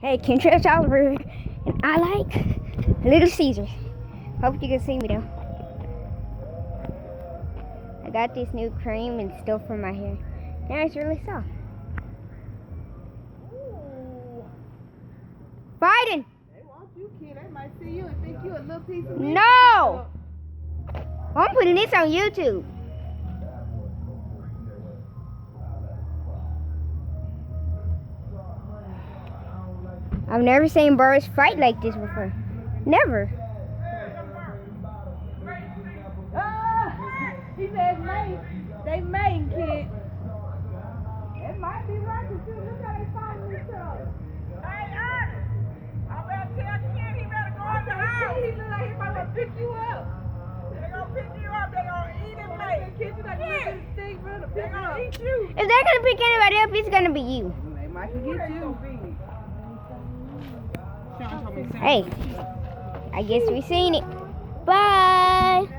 Hey, Kentrell Oliver, and I like Little Caesars. Hope you can see me though. I got this new cream and stuff for my hair. Now it's really soft. Ooh. Biden! They want you, kid. They might see you and think you a little piece of meat. No! I'm putting this on YouTube. I've never seen birds fight like this before. Never. He said mate. They mating, kid. It might be right, because look how they fighting each other. Hey, Ernest, I better tell Kid he better go in the house. He look like he might want to pick you up. They gonna pick you up. They gonna eat him, mate. Kid, you like this thing, brother. They gonna eat you. If they're gonna pick anybody up, it's gonna be you. They might get you. Hey, I guess we seen it. Bye.